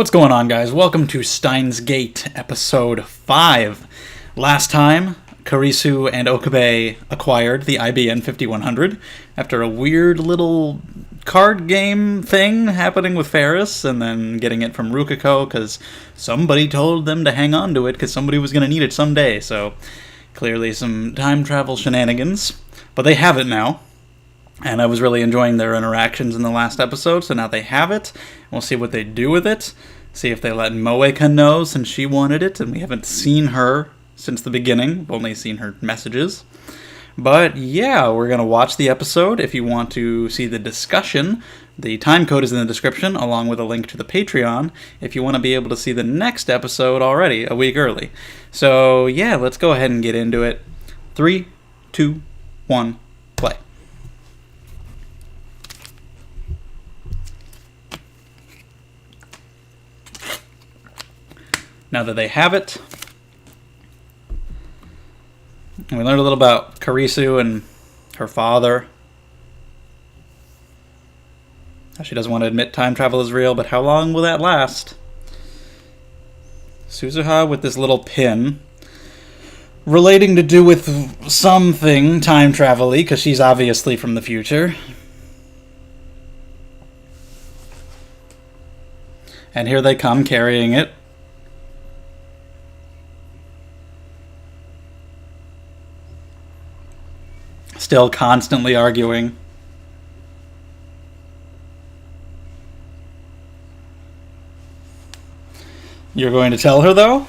What's going on, guys? Welcome to Steins Gate, episode 5. Last time, Kurisu and Okabe acquired the IBN 5100 after a weird little card game thing happening with Ferris, and then getting it from Rukiko because somebody told them to hang on to it because somebody was going to need it someday. So clearly some time travel shenanigans. But they have it now. And I was really enjoying their interactions in the last episode, so now they have it. We'll see what they do with it. See if they let Moeka know since she wanted it, and we haven't seen her since the beginning. We've only seen her messages. But yeah, we're going to watch the episode. If you want to see the discussion, the time code is in the description, along with a link to the Patreon, if you want to be able to see the next episode already, a week early. So yeah, let's go ahead and get into it. 3, 2, 1, play. Now that they have it, and we learned a little about Kurisu and her father. How she doesn't want to admit time travel is real, but how long will that last? Suzuha with this little pin relating to do with something time travel-y, because she's obviously from the future. And here they come carrying it. Still constantly arguing. You're going to tell her, though?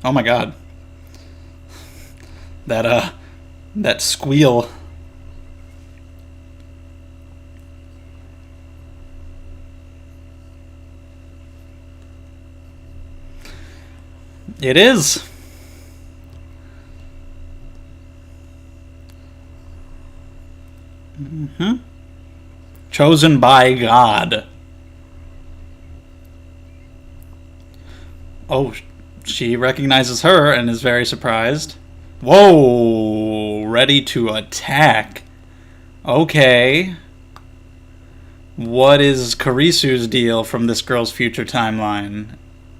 Oh my god. That squeal. It is. Chosen by God. Oh, she recognizes her and is very surprised. Whoa! Ready to attack. Okay. What is Kurisu's deal from this girl's future timeline?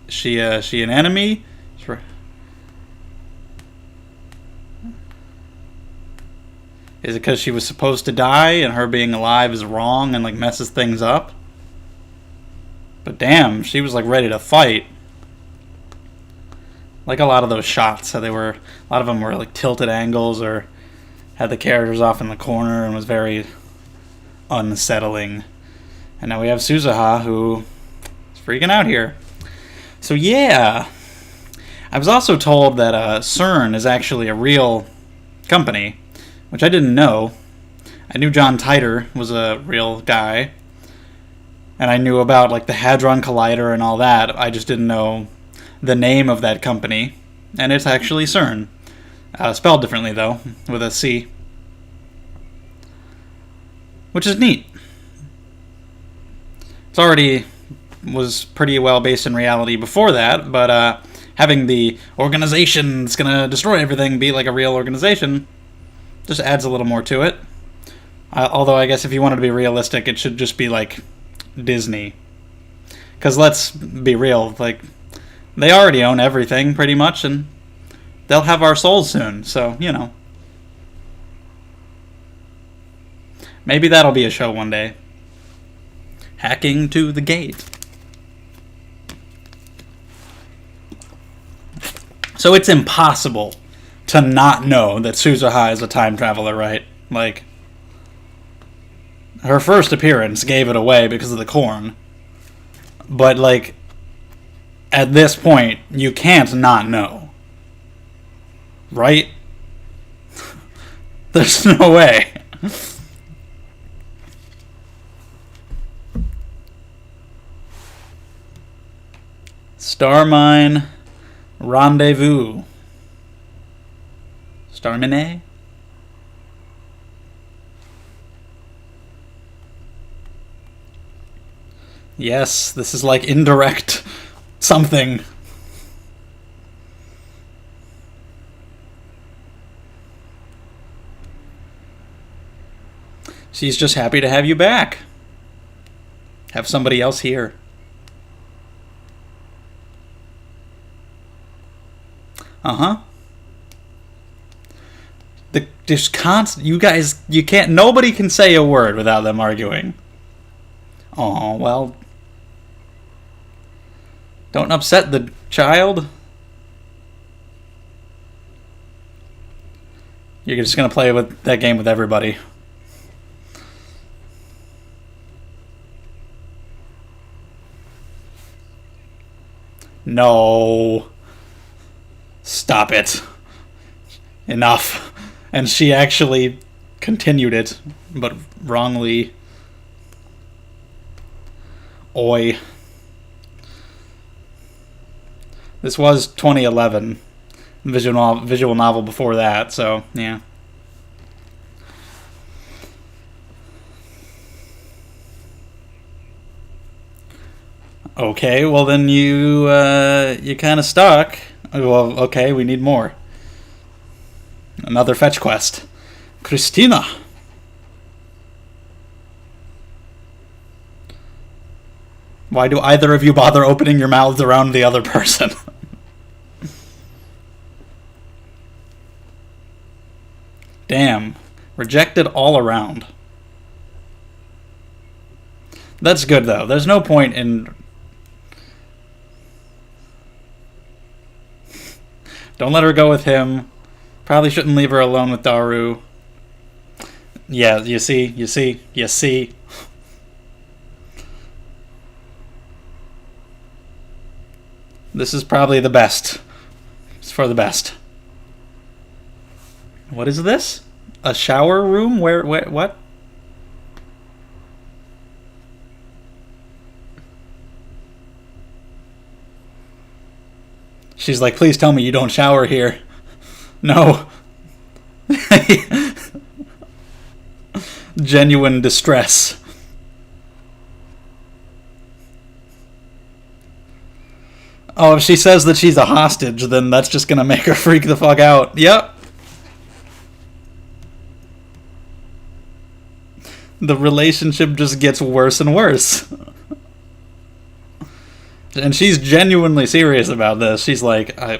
She an enemy? Is it because she was supposed to die and her being alive is wrong and like messes things up? But damn, she was like ready to fight. Like a lot of those shots, how a lot of them were like tilted angles or had the characters off in the corner and was very unsettling. And now we have Suzuha, who is freaking out here. So yeah, I was also told that CERN is actually a real company, which I didn't know. I knew John Titor was a real guy, and I knew about like the Hadron Collider and all that. I just didn't know the name of that company, and it's actually CERN. Spelled differently, though, with a C. Which is neat. It's already was pretty well based in reality before that, but having the organization that's going to destroy everything be like a real organization just adds a little more to it. Although I guess if you wanted to be realistic, it should just be like Disney. Because let's be real, like they already own everything pretty much, and they'll have our souls soon. So, you know. Maybe that'll be a show one day. Hacking to the gate. So it's impossible to not know that Suzuha is a time traveler, right? Like, her first appearance gave it away because of the corn. But, like, at this point, you can't not know. Right? There's no way. Starmine Rendezvous. Starmine? Yes, this is like indirect something. She's just happy to have you back. Have somebody else here. Uh-huh. There's constant... You guys... You can't... Nobody can say a word without them arguing. Oh, well... Don't upset the child. You're just gonna play with that game with everybody. No. Stop it. Enough. And she actually continued it, but wrongly. Oi. This was 2011. Visual novel before that, so, yeah. Okay, well then you kind of stuck. Well, okay, we need more. Another fetch quest. Christina. Why do either of you bother opening your mouths around the other person? Damn. Rejected all around. That's good, though. There's no point in... Don't let her go with him. Probably shouldn't leave her alone with Daru. Yeah, you see. This is probably the best. It's for the best. What is this? A shower room? Where what? She's like, please tell me you don't shower here. No. Genuine distress. Oh, if she says that she's a hostage, then that's just gonna make her freak the fuck out. Yep. The relationship just gets worse and worse. And she's genuinely serious about this. She's like, I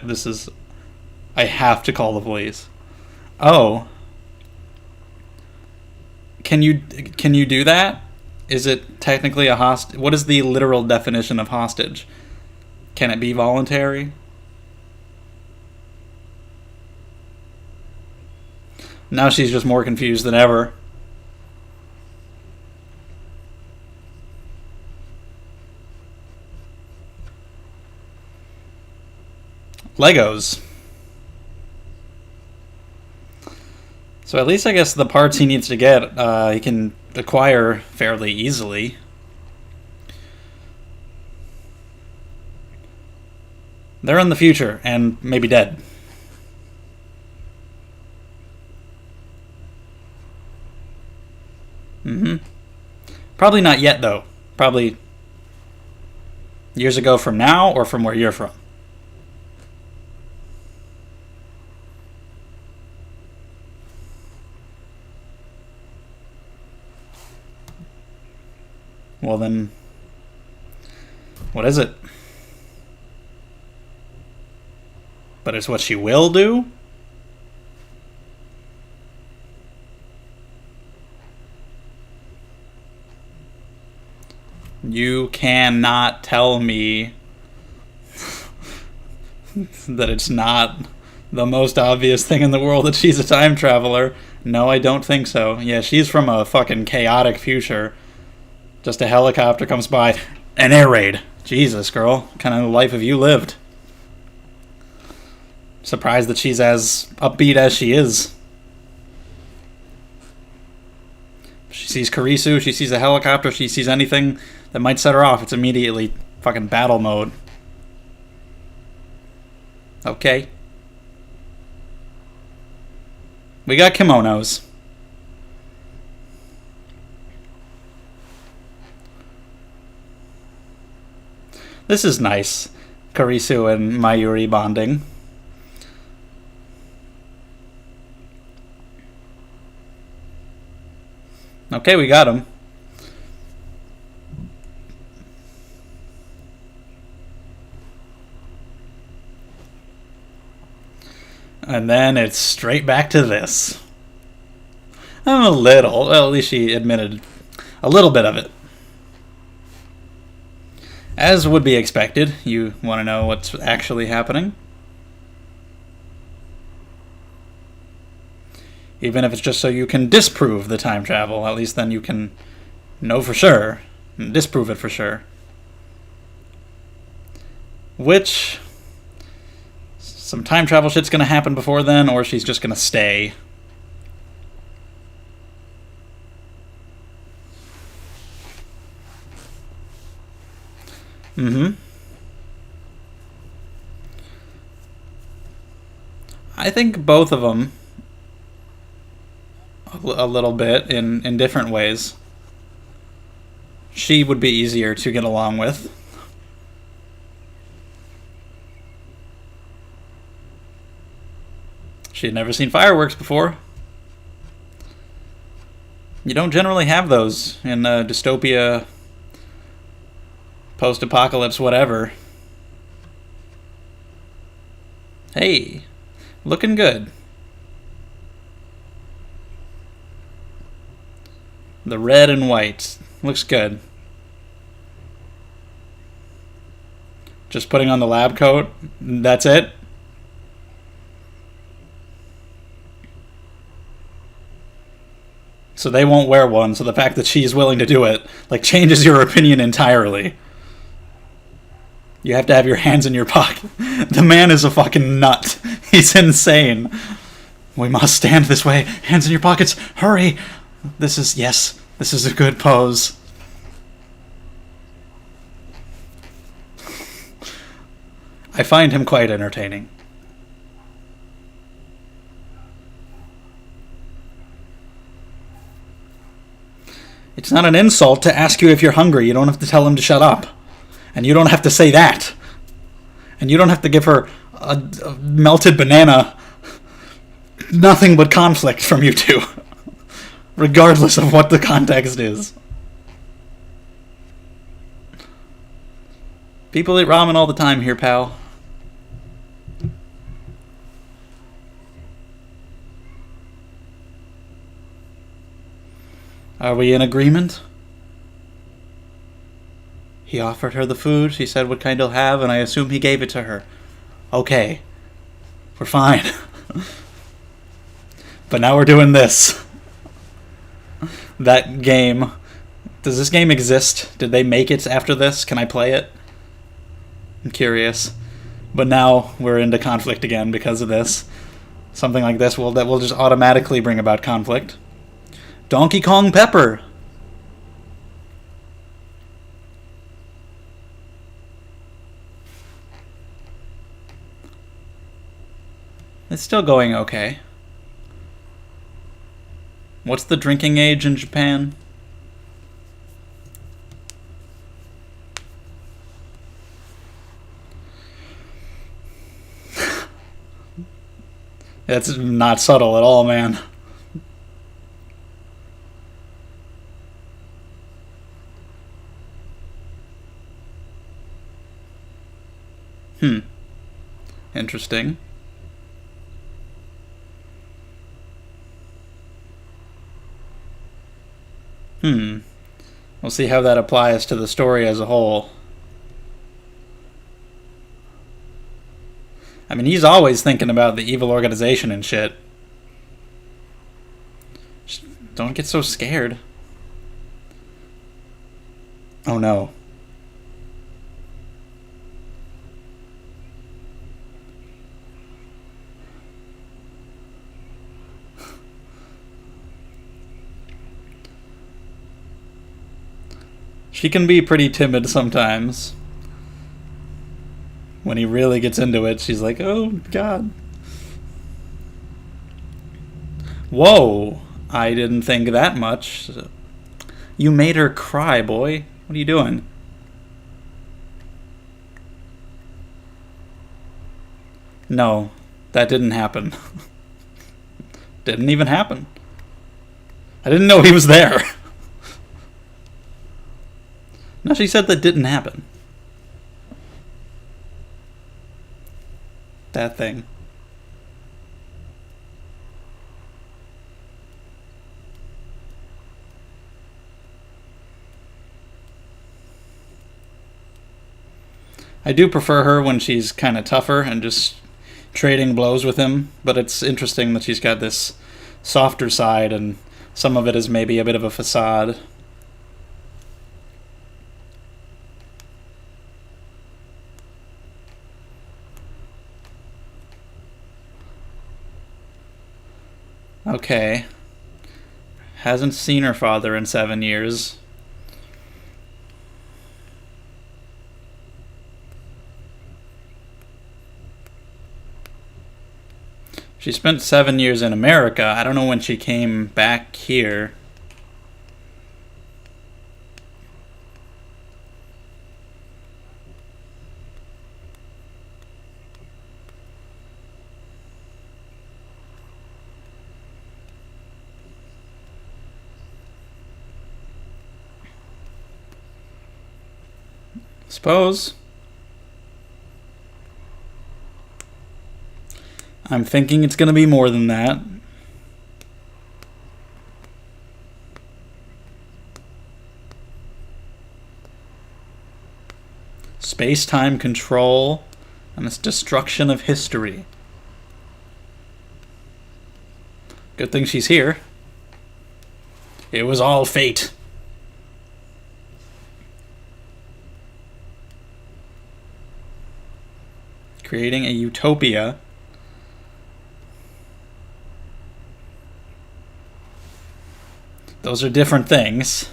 have to call the police. Oh. Can you do that? Is it technically a hostage? What is the literal definition of hostage? Can it be voluntary? Now she's just more confused than ever. Legos. So at least I guess the parts he needs to get, he can acquire fairly easily. They're in the future, and maybe dead. Probably not yet, though. Probably years ago from now, or from where you're from. Well then, what is it? But it's what she will do? You cannot tell me that it's not the most obvious thing in the world that she's a time traveler. No, I don't think so. Yeah, she's from a fucking chaotic future. Just a helicopter comes by. An air raid. Jesus, girl. What kind of life have you lived? Surprised that she's as upbeat as she is. She sees Kurisu, she sees a helicopter, she sees anything that might set her off. It's immediately fucking battle mode. Okay. We got kimonos. This is nice. Kurisu and Mayuri bonding. Okay, we got him. And then it's straight back to this. A little. Well, at least she admitted a little bit of it. As would be expected, you want to know what's actually happening. Even if it's just so you can disprove the time travel, at least then you can know for sure and disprove it for sure. Which, some time travel shit's gonna happen before then, or she's just gonna stay. I think both of them a little bit in different ways. She would be easier to get along with. She had never seen fireworks before. You don't generally have those in dystopia, post-apocalypse, whatever. Hey, looking good. The red and white looks good. Just putting on the lab coat, that's it? So they won't wear one, so the fact that she's willing to do it, like, changes your opinion entirely. You have to have your hands in your pocket. The man is a fucking nut. He's insane. We must stand this way. Hands in your pockets. Hurry. This is a good pose. I find him quite entertaining. It's not an insult to ask you if you're hungry. You don't have to tell him to shut up. And you don't have to say that. And you don't have to give her a melted banana. Nothing but conflict from you two. Regardless of what the context is. People eat ramen all the time here, pal. Are we in agreement? He offered her the food. She said what kind he'll have, and I assume he gave it to her. Okay. We're fine. But now we're doing this. That game. Does this game exist? Did they make it after this? Can I play it? I'm curious. But now we're into conflict again because of this. Something like this that will just automatically bring about conflict. Donkey Kong Pepper. It's still going okay. What's the drinking age in Japan? That's not subtle at all, man. Interesting. We'll see how that applies to the story as a whole. I mean, he's always thinking about the evil organization and shit. Just don't get so scared. Oh no. She can be pretty timid sometimes. When he really gets into it, she's like, oh, God. Whoa, I didn't think that much. You made her cry, boy. What are you doing? No, that didn't happen. Didn't even happen. I didn't know he was there. No, she said that didn't happen. That thing. I do prefer her when she's kind of tougher and just trading blows with him, but it's interesting that she's got this softer side, and some of it is maybe a bit of a facade. Okay. Hasn't seen her father in 7 years. She spent 7 years in America. I don't know when she came back here. Suppose. I'm thinking it's going to be more than that. Space-time control and its destruction of history. Good thing she's here. It was all fate. Creating a utopia. Those are different things.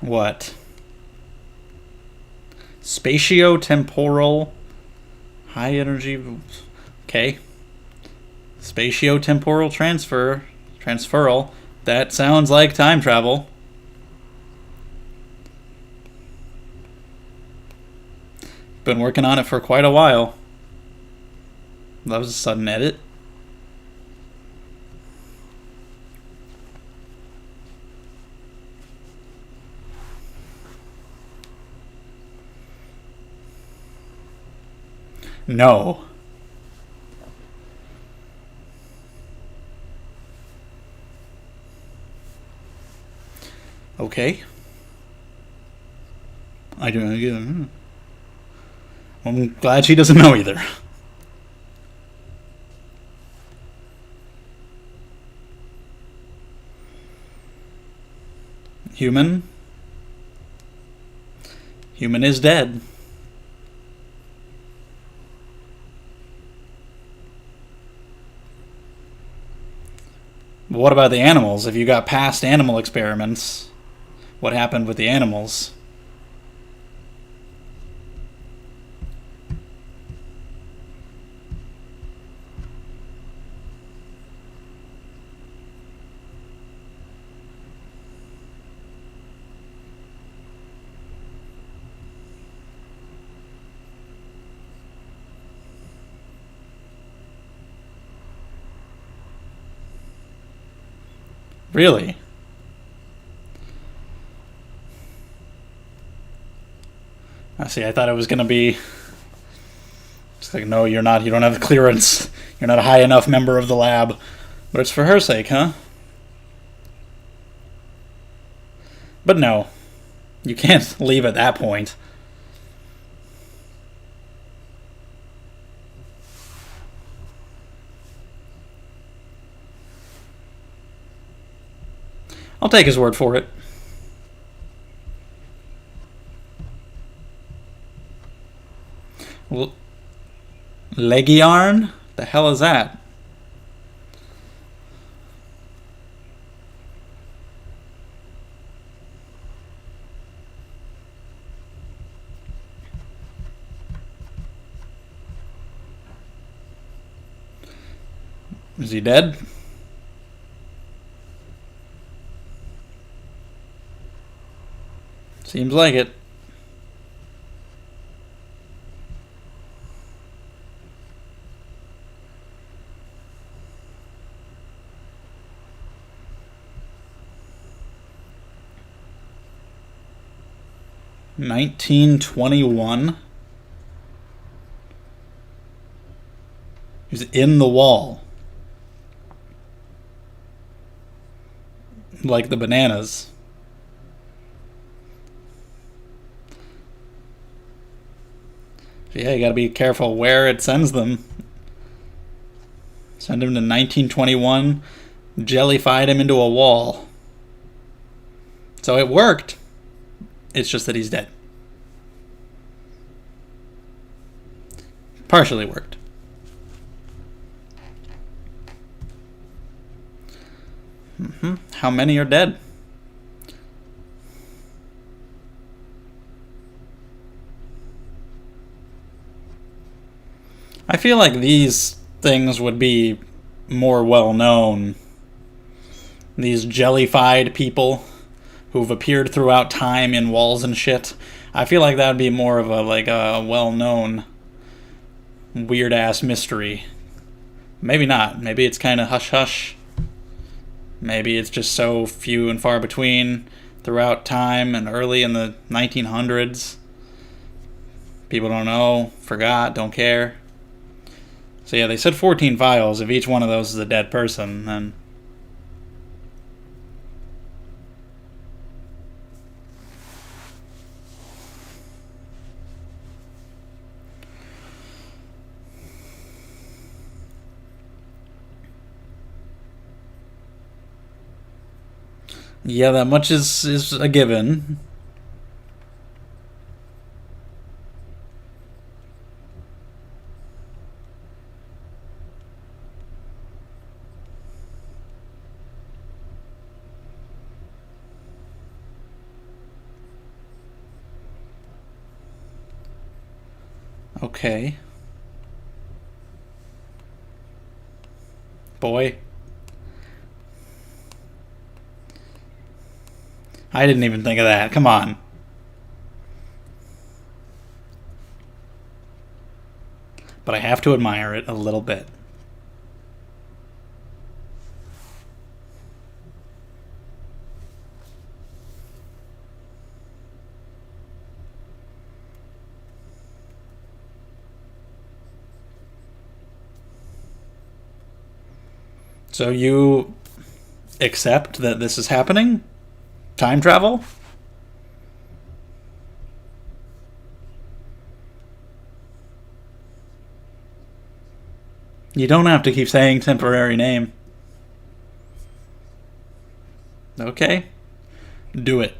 What? Spatio-temporal high energy. Okay. Spatio-temporal transferal. That sounds like time travel. Been working on it for quite a while. That was a sudden edit. No. Okay. I don't. I'm glad she doesn't know either. Human. Human is dead. But what about the animals? If you got past animal experiments, what happened with the animals? Really? I see. I thought it was going to be just like, no, you're not. You don't have the clearance. You're not a high enough member of the lab. But it's for her sake, huh? But no. You can't leave at that point. I'll take his word for it. Legiarn? The hell is that? Is he dead? Seems like it. $1921. He's in the wall. Like the bananas. Yeah, you gotta be careful where it sends them. Send him to 1921. Jellified him into a wall. So it worked. It's just that he's dead. Partially worked. How many are dead? I feel like these things would be more well known. These jellified people who've appeared throughout time in walls and shit. I feel like that would be more of a well-known weird-ass mystery. Maybe not. Maybe it's kind of hush-hush. Maybe it's just so few and far between throughout time and early in the 1900s. People don't know, forgot, don't care. So yeah, they said 14 files. If each one of those is a dead person, then... yeah, that much is a given. Okay. Boy. I didn't even think of that. Come on. But I have to admire it a little bit. So you accept that this is happening? Time travel? You don't have to keep saying temporary name. Okay. Do it.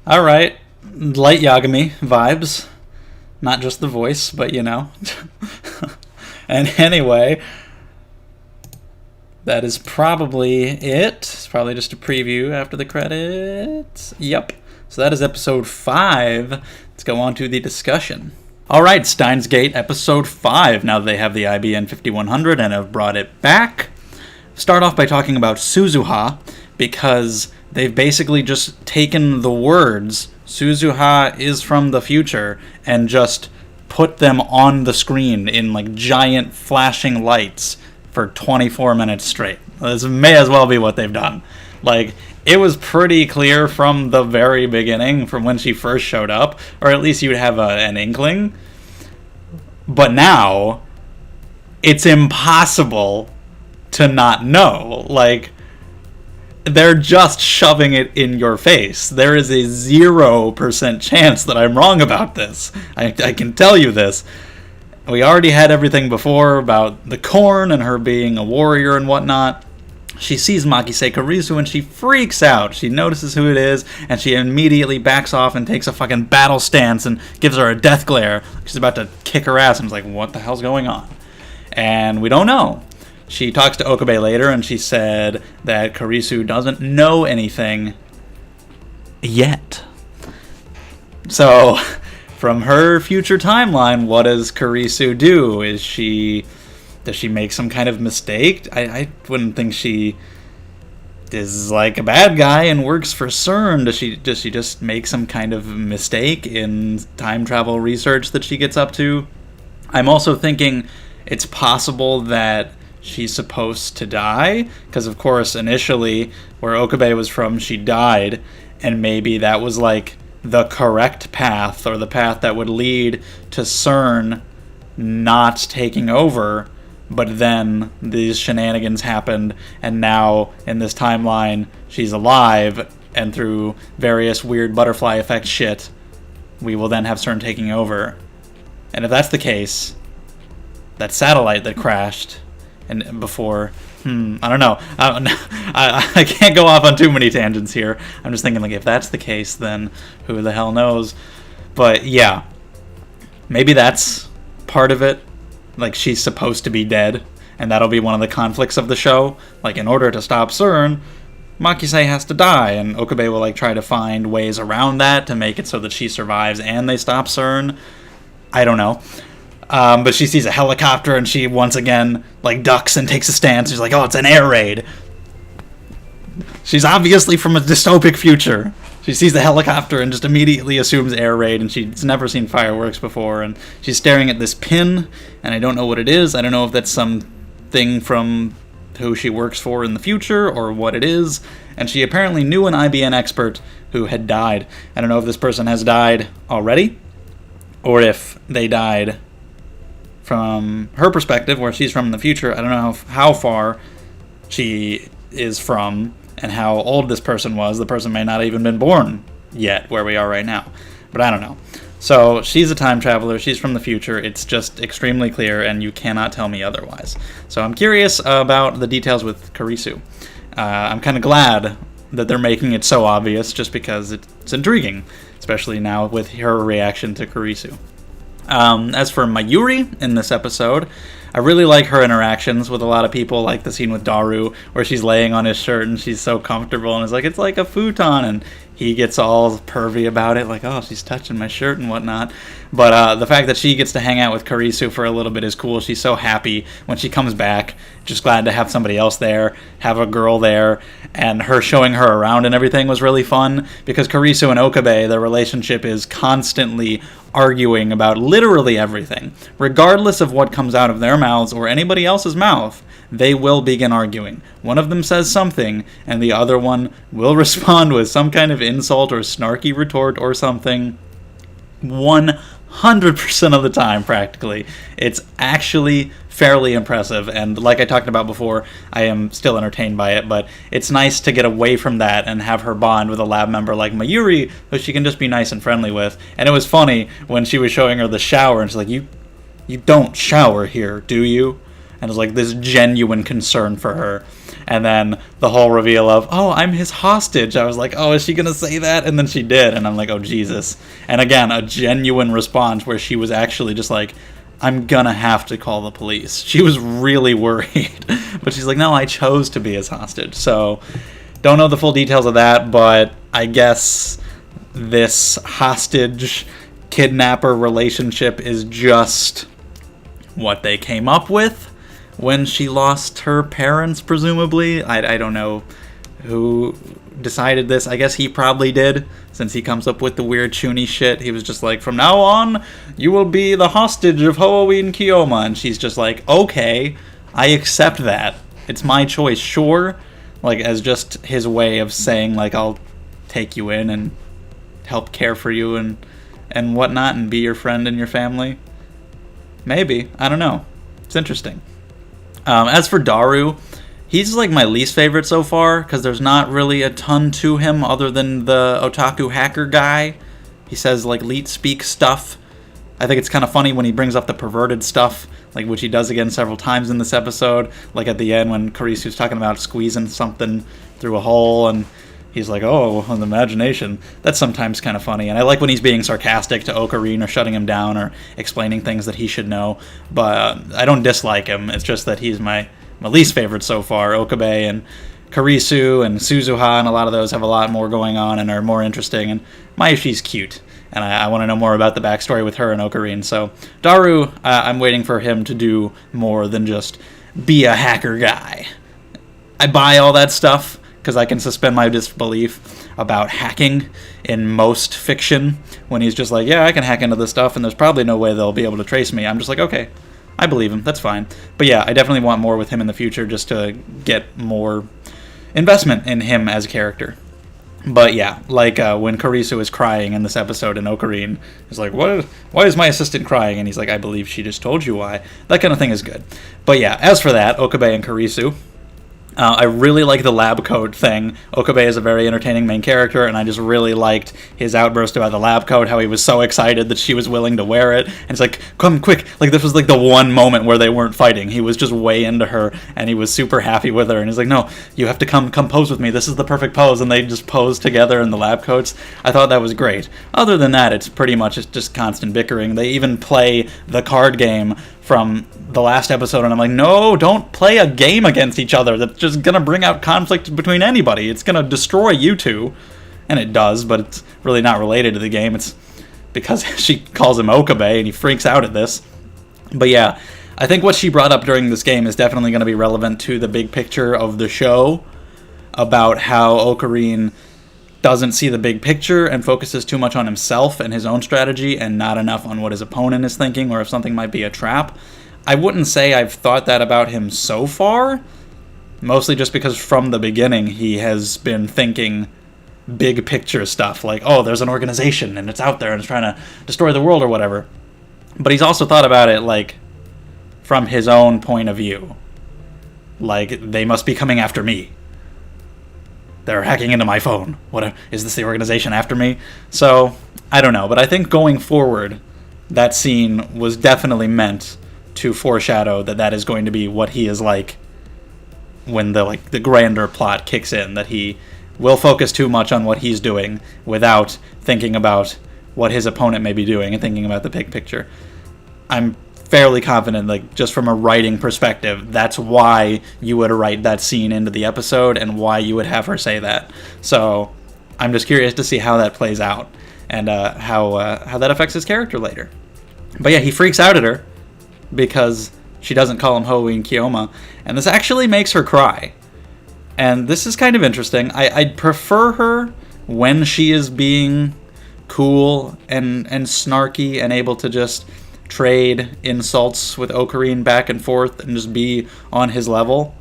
Alright. Light Yagami vibes. Not just the voice, but you know. And anyway, that is probably it. It's probably just a preview after the credits. Yep. So that is episode 5. Let's go on to the discussion. Alright, Steins Gate episode 5. Now that they have the IBN 5100 and have brought it back. Start off by talking about Suzuha, because they've basically just taken the words Suzuha is from the future and just put them on the screen in like giant flashing lights for 24 minutes straight. This may as well be what they've done. Like, it was pretty clear from the very beginning, from when she first showed up, or at least you'd have an inkling. But now, it's impossible to not know. Like, they're just shoving it in your face. There is a 0% chance that I'm wrong about this. I can tell you this. We already had everything before about the corn and her being a warrior and whatnot. She sees Makise Kurisu and she freaks out. She notices who it is and she immediately backs off and takes a fucking battle stance and gives her a death glare. She's about to kick her ass and is like, what the hell's going on? And we don't know. She talks to Okabe later, and she said that Kurisu doesn't know anything yet. So, from her future timeline, what does Kurisu do? Does she make some kind of mistake? I wouldn't think she is like a bad guy and works for CERN. Does she just make some kind of mistake in time travel research that she gets up to? I'm also thinking it's possible that she's supposed to die, because of course initially where Okabe was from she died, and maybe that was like the correct path, or the path that would lead to CERN not taking over, but then these shenanigans happened, and now in this timeline she's alive, and through various weird butterfly effect shit, we will then have CERN taking over. And if that's the case, that satellite that crashed and before, I don't know. I can't go off on too many tangents here. I'm just thinking, like, if that's the case, then who the hell knows? But yeah, maybe that's part of it. Like, she's supposed to be dead, and that'll be one of the conflicts of the show. Like, in order to stop CERN, Makise has to die, and Okabe will, like, try to find ways around that to make it so that she survives and they stop CERN. I don't know. But she sees a helicopter, and she once again, like, ducks and takes a stance. She's like, oh, it's an air raid. She's obviously from a dystopic future. She sees the helicopter and just immediately assumes air raid, and she's never seen fireworks before, and she's staring at this pin, and I don't know what it is. I don't know if that's some thing from who she works for in the future, or what it is, and she apparently knew an IBN expert who had died. I don't know if this person has died already, or if they died from her perspective, where she's from in the future. I don't know how far she is from and how old this person was. The person may not have even been born yet, where we are right now. But I don't know. So she's a time traveler. She's from the future. It's just extremely clear, and you cannot tell me otherwise. So I'm curious about the details with Kurisu. I'm kind of glad that they're making it so obvious, just because it's intriguing, especially now with her reaction to Kurisu. As for Mayuri in this episode, I really like her interactions with a lot of people, like the scene with Daru, where she's laying on his shirt and she's so comfortable and it's like a futon, and he gets all pervy about it, like, oh, she's touching my shirt and whatnot. But the fact that she gets to hang out with Kurisu for a little bit is cool. She's so happy when she comes back, just glad to have somebody else there, have a girl there, and her showing her around and everything was really fun, because Kurisu and Okabe, their relationship is constantly arguing about literally everything. Regardless of what comes out of their mouths or anybody else's mouth, they will begin arguing. One of them says something, and the other one will respond with some kind of insult or snarky retort or something. 100% of the time, practically. It's actually fairly impressive, and like I talked about before, I am still entertained by it, but it's nice to get away from that and have her bond with a lab member like Mayuri, who she can just be nice and friendly with. And it was funny when she was showing her the shower, and she's like, you don't shower here, do you? And it was like this genuine concern for her. And then the whole reveal of, oh, I'm his hostage. I was like, oh, is she going to say that? And then she did. And I'm like, oh, Jesus. And again, a genuine response where she was actually just like, I'm going to have to call the police. She was really worried. But she's like, no, I chose to be his hostage. So don't know the full details of that, but I guess this hostage kidnapper relationship is just what they came up with when she lost her parents, presumably. I don't know who decided this. I guess he probably did, since he comes up with the weird chuny shit. He was just like, from now on, you will be the hostage of Hoenn Kiyoma. And she's just like, okay, I accept that. It's my choice, sure. Like, as just his way of saying, like, I'll take you in and help care for you and whatnot, and be your friend and your family. Maybe. I don't know. It's interesting. As for Daru, he's like my least favorite so far, because there's not really a ton to him other than the otaku hacker guy. He says, like, leet speak stuff. I think it's kind of funny when he brings up the perverted stuff, like, which he does again several times in this episode, like at the end when Kurisu's talking about squeezing something through a hole, and he's like, oh, an imagination. That's sometimes kind of funny. And I like when he's being sarcastic to Ocarine, or shutting him down, or explaining things that he should know. But I don't dislike him. It's just that he's my least favorite so far. Okabe and Kurisu and Suzuha and a lot of those have a lot more going on and are more interesting. And Mayushi's cute. And I want to know more about the backstory with her and Ocarine. So Daru, I'm waiting for him to do more than just be a hacker guy. I buy all that stuff, because I can suspend my disbelief about hacking in most fiction, when he's just like, yeah, I can hack into this stuff, and there's probably no way they'll be able to trace me. I'm just like, okay, I believe him, that's fine. But yeah, I definitely want more with him in the future, just to get more investment in him as a character. But yeah, like when Kurisu is crying in this episode, and Ocarine is like, why is my assistant crying? And he's like, I believe she just told you why. That kind of thing is good. But yeah, as for that, Okabe and Kurisu, I really like the lab coat thing. Okabe is a very entertaining main character, and I just really liked his outburst about the lab coat, how he was so excited that she was willing to wear it. And it's like, come quick. Like, this was like the one moment where they weren't fighting. He was just way into her, and he was super happy with her. And he's like, no, you have to come pose with me. This is the perfect pose. And they just pose together in the lab coats. I thought that was great. Other than that, it's pretty much just constant bickering. They even play the card game from the last episode, and I'm like, no, don't play a game against each other. That's just gonna bring out conflict between anybody. It's gonna destroy you two. And it does, but it's really not related to the game. It's because she calls him Okabe, and he freaks out at this. But yeah, I think what she brought up during this game is definitely going to be relevant to the big picture of the show, about how Ocarine doesn't see the big picture and focuses too much on himself and his own strategy and not enough on what his opponent is thinking or if something might be a trap. I wouldn't say I've thought that about him so far, mostly just because from the beginning he has been thinking big picture stuff, like, oh, there's an organization and it's out there and it's trying to destroy the world or whatever. But he's also thought about it, like, from his own point of view. Like, they must be coming after me. They're hacking into my phone. What is this, the organization after me? So, I don't know, but I think going forward, that scene was definitely meant to foreshadow that that is going to be what he is like when the grander plot kicks in, that he will focus too much on what he's doing without thinking about what his opponent may be doing and thinking about the big picture. I'm fairly confident, like, just from a writing perspective, that's why you would write that scene into the episode and why you would have her say that. So I'm just curious to see how that plays out and how that affects his character later. But yeah, he freaks out at her because she doesn't call him Houi and Kiyoma, and this actually makes her cry. And this is kind of interesting. I'd prefer her when she is being cool and snarky and able to just trade insults with Ocarine back and forth and just be on his level.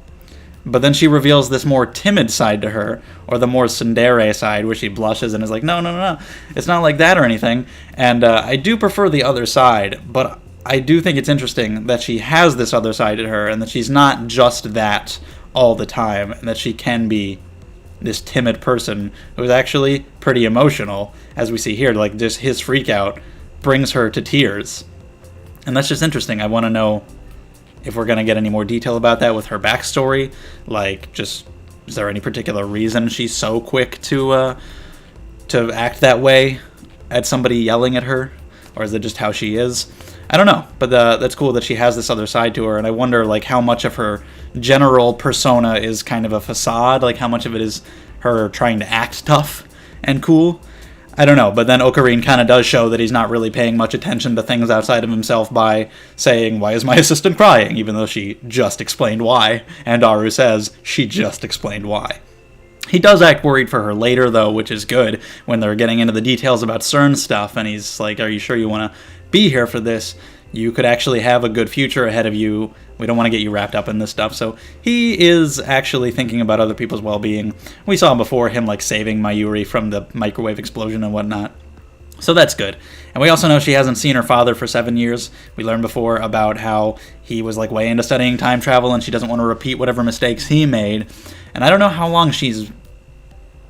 But then she reveals this more timid side to her, or the more tsundere side, where she blushes and is like, no, it's not like that or anything. And I do prefer the other side, but I do think it's interesting that she has this other side to her, and that she's not just that all the time, and that she can be this timid person who is actually pretty emotional, as we see here. Like, just his freak out brings her to tears. And that's just interesting. I want to know if we're going to get any more detail about that with her backstory. Like, just, is there any particular reason she's so quick to act that way at somebody yelling at her? Or is it just how she is? I don't know. But that's cool that she has this other side to her. And I wonder, like, how much of her general persona is kind of a facade. Like, how much of it is her trying to act tough and cool. I don't know, but then Ocarine kind of does show that he's not really paying much attention to things outside of himself by saying, why is my assistant crying? Even though she just explained why, and Aru says she just explained why. He does act worried for her later, though, which is good, when they're getting into the details about CERN stuff, and he's like, are you sure you want to be here for this? You could actually have a good future ahead of you. We don't want to get you wrapped up in this stuff. So he is actually thinking about other people's well-being. We saw before him, like, saving Mayuri from the microwave explosion and whatnot. So that's good. And we also know she hasn't seen her father for 7 years. We learned before about how he was, like, way into studying time travel, and she doesn't want to repeat whatever mistakes he made. And I don't know how long she's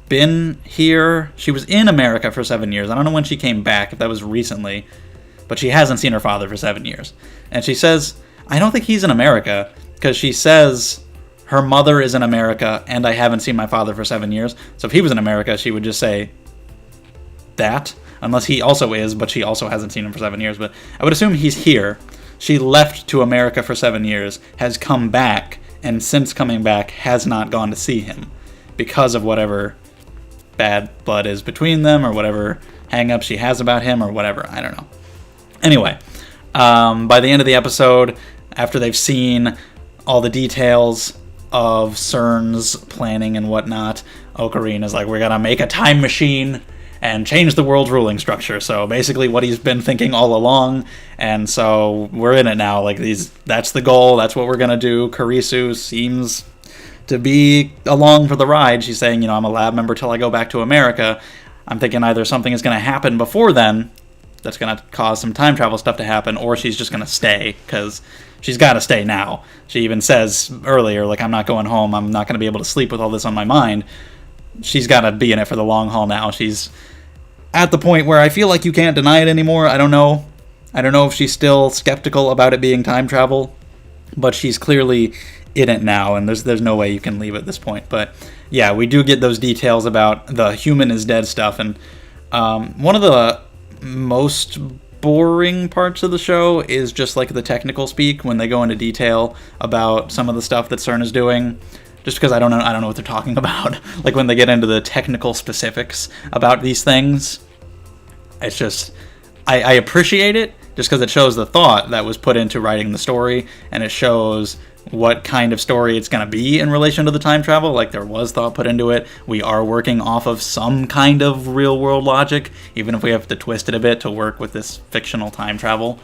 been here. She was in America for 7 years. I don't know when she came back, if that was recently. But she hasn't seen her father for 7 years. And she says, I don't think he's in America, because she says her mother is in America and I haven't seen my father for 7 years. So if he was in America, she would just say that, unless he also is, but she also hasn't seen him for 7 years. But I would assume he's here. She left to America for 7 years, has come back, and since coming back has not gone to see him because of whatever bad blood is between them, or whatever hang-up she has about him, or whatever. I don't know. Anyway, by the end of the episode, after they've seen all the details of CERN's planning and whatnot, Ocarine is like, we're going to make a time machine and change the world's ruling structure. So basically what he's been thinking all along, and so we're in it now. Like, that's the goal, that's what we're going to do. Kurisu seems to be along for the ride. She's saying, I'm a lab member till I go back to America. I'm thinking either something is going to happen before then that's going to cause some time travel stuff to happen, or she's just going to stay, because she's got to stay now. She even says earlier, like, I'm not going home. I'm not going to be able to sleep with all this on my mind. She's got to be in it for the long haul now. She's at the point where I feel like you can't deny it anymore. I don't know if she's still skeptical about it being time travel, but she's clearly in it now, and there's no way you can leave at this point. But yeah, we do get those details about the human is dead stuff, and one of the most boring parts of the show is just like the technical speak when they go into detail about some of the stuff that CERN is doing. Just because I don't know what they're talking about. Like when they get into the technical specifics about these things, it's just I appreciate it just because it shows the thought that was put into writing the story, and it shows what kind of story it's going to be in relation to the time travel. Like, there was thought put into it. We are working off of some kind of real world logic, even if we have to twist it a bit to work with this fictional time travel.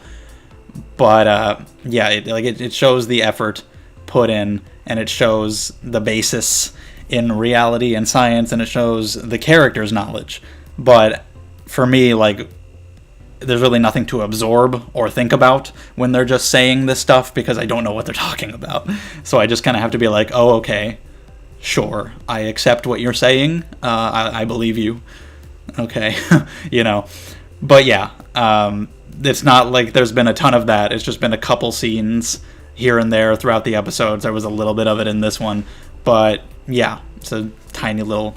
But yeah, it shows the effort put in, and it shows the basis in reality and science, and it shows the character's knowledge. But for me, like, there's really nothing to absorb or think about when they're just saying this stuff, because I don't know what they're talking about. So I just kind of have to be like, oh, okay, sure, I accept what you're saying. I believe you. Okay, But yeah, it's not like there's been a ton of that. It's just been a couple scenes here and there throughout the episodes. There was a little bit of it in this one. But yeah, it's a tiny little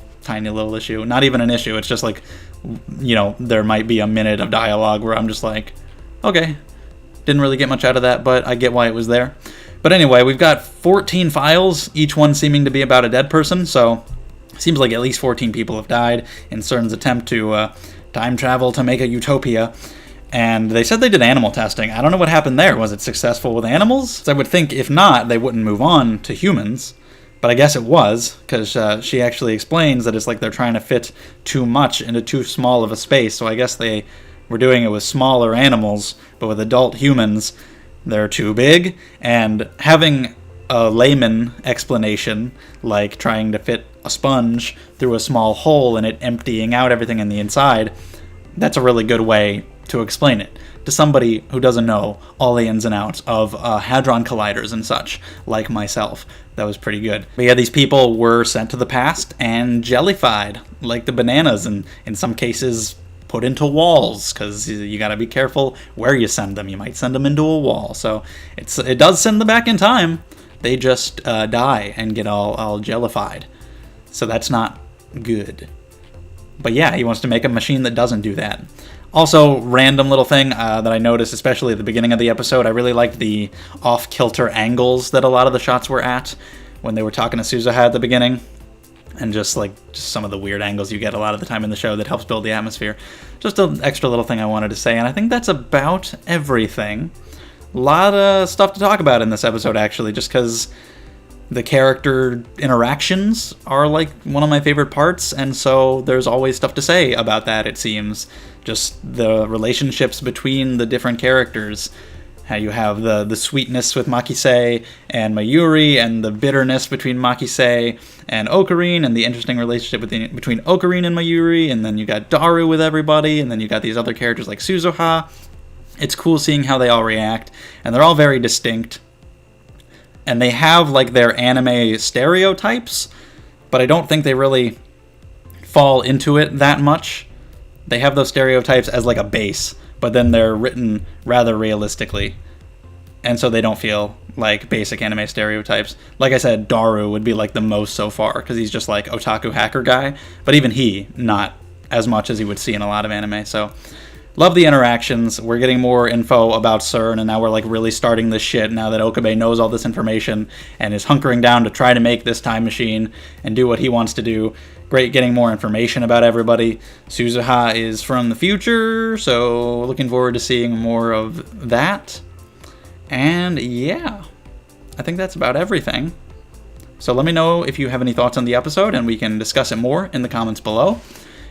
issue. Not even an issue. It's just like, there might be a minute of dialogue where I'm just like, okay, didn't really get much out of that, but I get why it was there. But anyway, we've got 14 files, each one seeming to be about a dead person, so it seems like at least 14 people have died in CERN's attempt to time travel to make a utopia. And they said they did animal testing. I don't know what happened there. Was it successful with animals? So I would think if not, they wouldn't move on to humans. But I guess it was, because she actually explains that it's like they're trying to fit too much into too small of a space. So I guess they were doing it with smaller animals, but with adult humans, they're too big. And having a layman explanation, like trying to fit a sponge through a small hole and it emptying out everything in the inside, that's a really good way to explain it to somebody who doesn't know all the ins and outs of hadron colliders and such, like myself. That was pretty good. But yeah, these people were sent to the past and jellified, like the bananas, and in some cases put into walls, because you got to be careful where you send them. You might send them into a wall. So it does send them back in time. They just die and get all jellified. So that's not good. But yeah, he wants to make a machine that doesn't do that. Also, random little thing that I noticed, especially at the beginning of the episode, I really liked the off-kilter angles that a lot of the shots were at when they were talking to Suzuha at the beginning. And just some of the weird angles you get a lot of the time in the show that helps build the atmosphere. Just an extra little thing I wanted to say, and I think that's about everything. A lot of stuff to talk about in this episode, actually, just because the character interactions are like one of my favorite parts, and so there's always stuff to say about that, it seems. Just the relationships between the different characters. How you have the sweetness with Makise and Mayuri, and the bitterness between Makise and Ocarine, and the interesting relationship between Ocarine and Mayuri, and then you got Daru with everybody, and then you got these other characters like Suzuha. It's cool seeing how they all react, and they're all very distinct. And they have like their anime stereotypes, but I don't think they really fall into it that much. They have those stereotypes as like a base, but then they're written rather realistically, and so they don't feel like basic anime stereotypes. Like I said, Daru would be like the most so far, because he's just like otaku hacker guy, but even he, not as much as you would see in a lot of anime. So love the interactions. We're getting more info about CERN, and now we're like really starting this shit now that Okabe knows all this information and is hunkering down to try to make this time machine and do what he wants to do. Great getting more information about everybody. Suzuha is from the future, so looking forward to seeing more of that. And yeah, I think that's about everything. So let me know if you have any thoughts on the episode, and we can discuss it more in the comments below.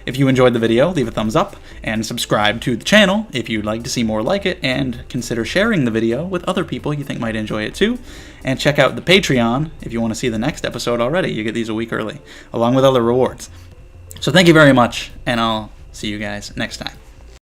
If you enjoyed the video, leave a thumbs up, and subscribe to the channel if you'd like to see more like it, and consider sharing the video with other people you think might enjoy it too. And check out the Patreon if you want to see the next episode already. You get these a week early, along with other rewards. So thank you very much, and I'll see you guys next time.